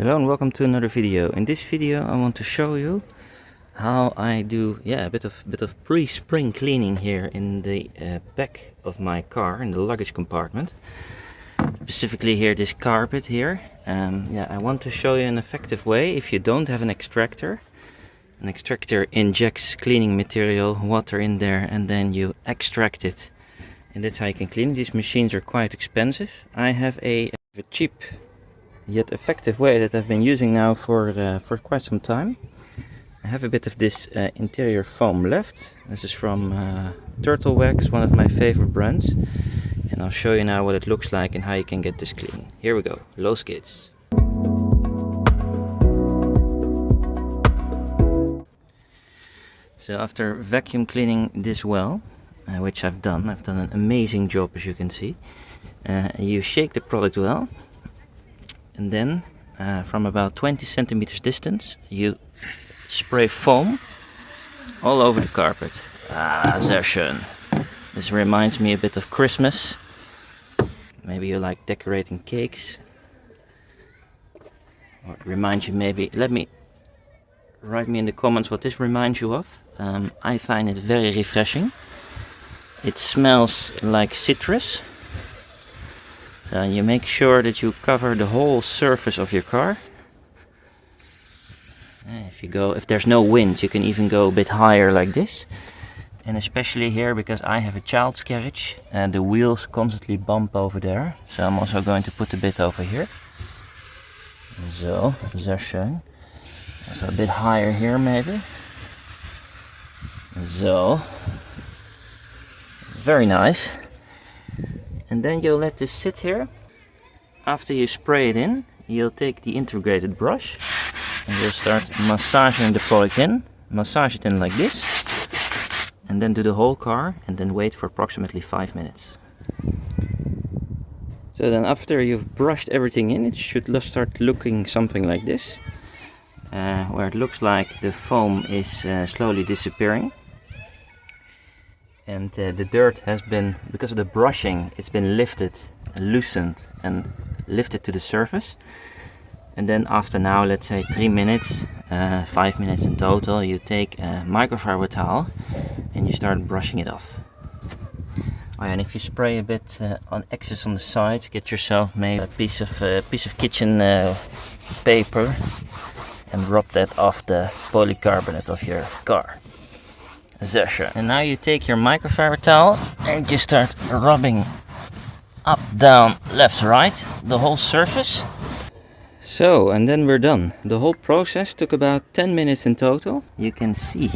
Hello and welcome to another video. In this video I want to show you how I do a bit of pre-spring cleaning here in the back of my car, in the luggage compartment. Specifically here, this carpet here. I want to show you an effective way if you don't have an extractor. An extractor injects cleaning material, water in there, and then you extract it. And that's how you can clean it. These machines are quite expensive. I have a cheap yet effective way that I've been using now for quite some time. I have a bit of this interior foam left. This is from Turtle Wax, one of my favorite brands. And I'll show you now what it looks like and how you can get this clean. Here we go, los geht's. So after vacuum cleaning this well, which I've done an amazing job, as you can see. You shake the product well, and then from about 20 centimeters distance you spray foam all over the carpet. Sehr schön. This reminds me a bit of Christmas. Maybe you like decorating cakes, or it reminds you maybe, write me in the comments what this reminds you of. I find it very refreshing. It smells like citrus. So you make sure that you cover the whole surface of your car. If there's no wind, you can even go a bit higher like this. And especially here, because I have a child's carriage and the wheels constantly bump over there. So I'm also going to put a bit over here. So, sehr schön. So a bit higher here maybe. So. Very nice. And then you'll let this sit here. After you spray it in, you'll take the integrated brush and you'll start massaging the product in. Massage it in like this, and then do the whole car, and then wait for approximately 5 minutes. So then after you've brushed everything in, it should start looking something like this, where it looks like the foam is slowly disappearing. And the dirt has been, because of the brushing, it's been lifted, loosened and lifted to the surface. And then after now, let's say 3 minutes, 5 minutes in total, you take a microfiber towel and you start brushing it off. Oh yeah, and if you spray a bit on excess on the sides, get yourself maybe a piece of kitchen paper and rub that off the polycarbonate of your car. And now you take your microfiber towel and you start rubbing up, down, left, right, the whole surface. So, and then we're done. The whole process took about 10 minutes in total. You can see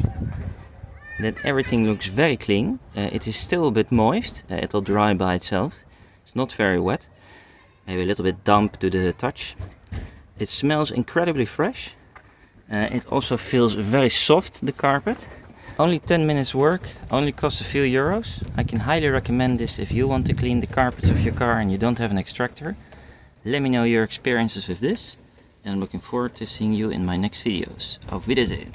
that everything looks very clean. It is still a bit moist. It will dry by itself. It's not very wet. Maybe a little bit damp to the touch. It smells incredibly fresh. It also feels very soft, the carpet. Only 10 minutes work, only costs a few euros. I can highly recommend this if you want to clean the carpets of your car and you don't have an extractor. Let me know your experiences with this, and I'm looking forward to seeing you in my next videos. Auf Wiedersehen!